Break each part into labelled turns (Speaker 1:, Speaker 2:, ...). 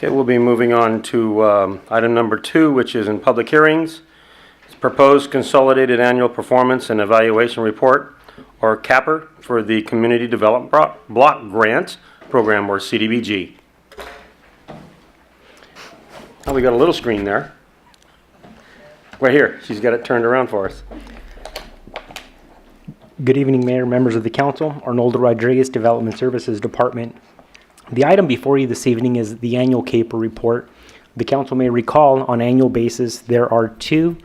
Speaker 1: Okay, we'll be moving on to item number 2, which is in public hearings. It's proposed consolidated annual performance and evaluation report, or CAPR, for the Community Development Block Grant Program, or CDBG. Oh, we got a little screen there. Right here. She's got it turned around for us.
Speaker 2: Good evening, Mayor, members of the council. Arnoldo Rodriguez, Development Services Department. The item before you this evening is the annual CAPR report. The council may recall on an annual basis there are two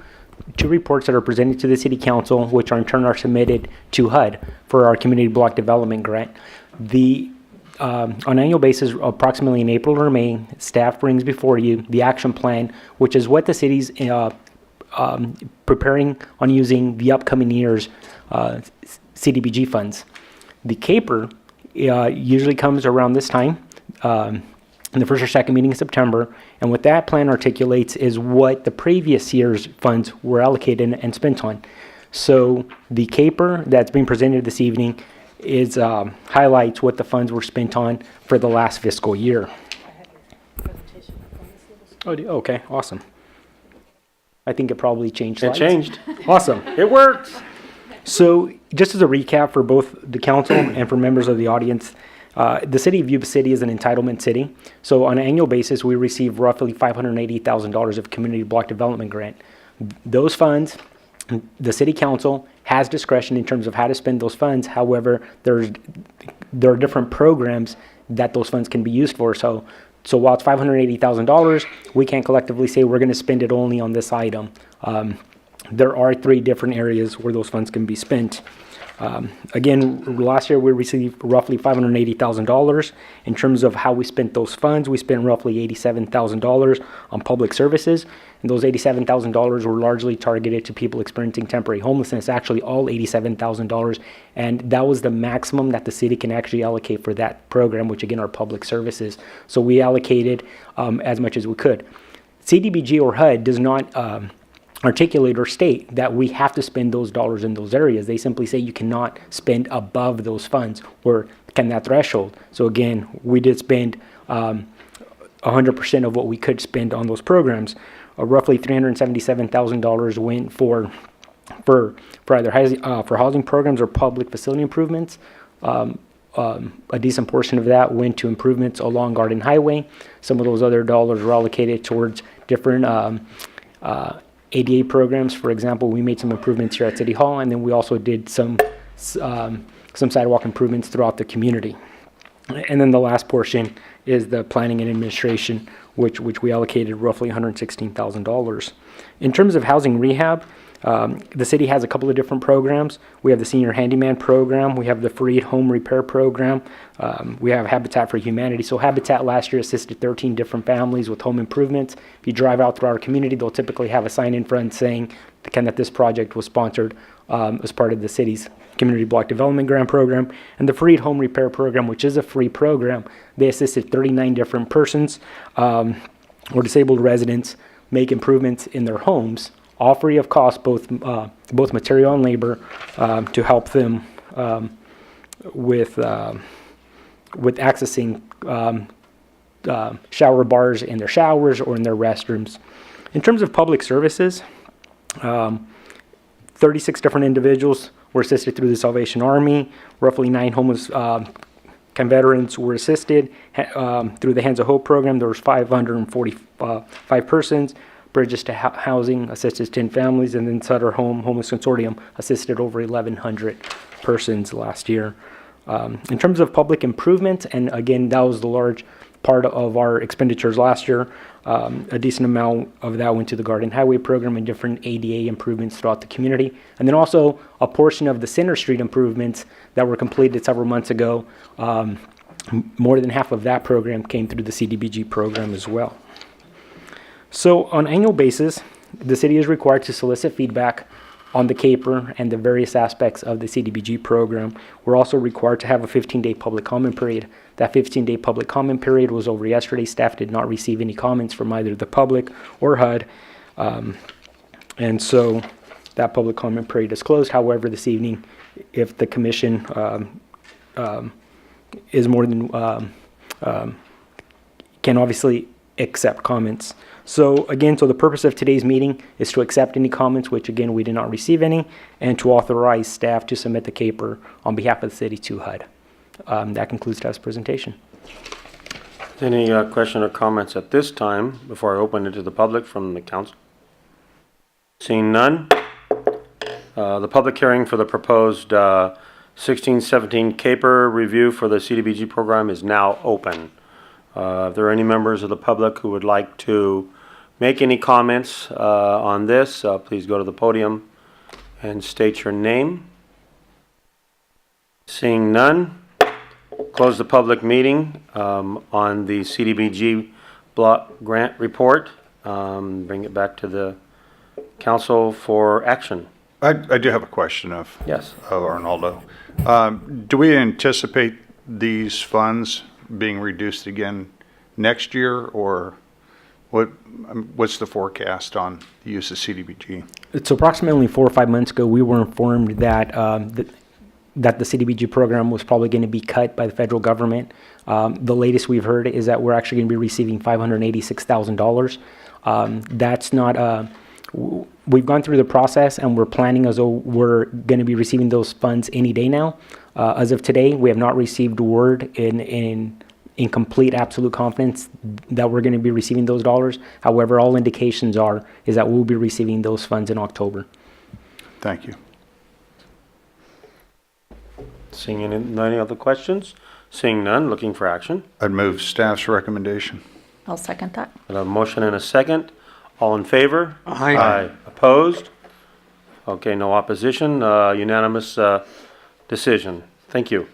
Speaker 2: reports that are presented to the City Council, which in turn are submitted to HUD for our Community Block Development Grant. On an annual basis, approximately in April or May, staff brings before you the action plan, which is what the city's preparing on using the upcoming year's CDBG funds. The CAPR usually comes around this time, in the first or second meeting in September, and what that plan articulates is what the previous year's funds were allocated and spent on. So the CAPR that's being presented this evening is highlights what the funds were spent on for the last fiscal year. Oh, okay, awesome. I think it probably changed slides.
Speaker 1: It changed.
Speaker 2: Awesome.
Speaker 1: It works.
Speaker 2: So just as a recap for both the council and for members of the audience, the city of Yuba City is an entitlement city. So on an annual basis, we receive roughly $580,000 of community block development grant. Those funds, the city council has discretion in terms of how to spend those funds. However, there are different programs that those funds can be used for. So while it's $580,000, we can't collectively say we're going to spend it only on this item. There are 3 different areas where those funds can be spent. Again, last year we received roughly $580,000. In terms of how we spent those funds, we spent roughly $87,000 on public services, and those $87,000 were largely targeted to people experiencing temporary homelessness, actually all $87,000, and that was the maximum that the city can actually allocate for that program, which again are public services. So we allocated as much as we could. CDBG or HUD does not articulate or state that we have to spend those dollars in those areas. They simply say you cannot spend above those funds or can that threshold. So again, we did spend 100% of what we could spend on those programs. Roughly $377,000 went for either for housing programs or public facility improvements. A decent portion of that went to improvements along Garden Highway. Some of those other dollars were allocated towards different ADA programs. For example, we made some improvements here at City Hall, and then we also did some sidewalk improvements throughout the community. And then the last portion is the planning and administration, which we allocated roughly $116,000. In terms of housing rehab, the city has a couple of different programs. We have the Senior Handyman Program. We have the Free Home Repair Program. We have Habitat for Humanity. So Habitat last year assisted 13 different families with home improvements. If you drive out through our community, they'll typically have a sign in front saying that this project was sponsored as part of the city's Community Block Development Grant Program. And the Free Home Repair Program, which is a free program, they assisted 39 different persons or disabled residents make improvements in their homes, all free of cost, both material and labor, to help them with accessing shower bars in their showers or in their restrooms. In terms of public services, 36 different individuals were assisted through the Salvation Army. Roughly 9 homeless veterans were assisted through the Hands of Hope program. There was 545 persons. Bridges to Housing assisted 10 families, and then Sutter Home Homeless Consortium assisted over 1,100 persons last year. In terms of public improvements, and again, that was the large part of our expenditures last year, a decent amount of that went to the Garden Highway program and different ADA improvements throughout the community. And then also a portion of the Center Street improvements that were completed several months ago, more than half of that program came through the CDBG program as well. So on an annual basis, the city is required to solicit feedback on the CAPR and the various aspects of the CDBG program. We're also required to have a 15-day public comment period. That 15-day public comment period was over yesterday. Staff did not receive any comments from either the public or HUD. And so that public comment period is closed. However, this evening, if the commission is more than, can obviously accept comments. So again, so the purpose of today's meeting is to accept any comments, which again, we did not receive any, and to authorize staff to submit the CAPER on behalf of the city to HUD. That concludes staff's presentation.
Speaker 1: Any question or comments at this time before I open it to the public from the council? Seeing none, the public hearing for the proposed 16-17 CAPER review for the CDBG program is now open. If there are any members of the public who would like to make any comments on this, please go to the podium and state your name. Seeing none, close the public meeting on the CDBG block grant report. Bring it back to the council for action.
Speaker 3: I do have a question of
Speaker 1: Yes.
Speaker 3: Arnaldo. Do we anticipate these funds being reduced again next year, or what's the forecast on the use of CDBG?
Speaker 2: So approximately 4 or 5 months ago, we were informed that that the CDBG program was probably going to be cut by the federal government. The latest we've heard is that we're actually going to be receiving $586,000. That's not we've gone through the process and we're planning as though we're going to be receiving those funds any day now. As of today, we have not received word in complete absolute confidence that we're going to be receiving those dollars. However, all indications is that we'll be receiving those funds in October.
Speaker 3: Thank you.
Speaker 1: Seeing any other questions? Seeing none, looking for action.
Speaker 3: I'd move staff's recommendation.
Speaker 4: I'll second that.
Speaker 1: I have a motion and a second. All in favor?
Speaker 3: Aye.
Speaker 1: Opposed? Okay, no opposition. Unanimous decision. Thank you.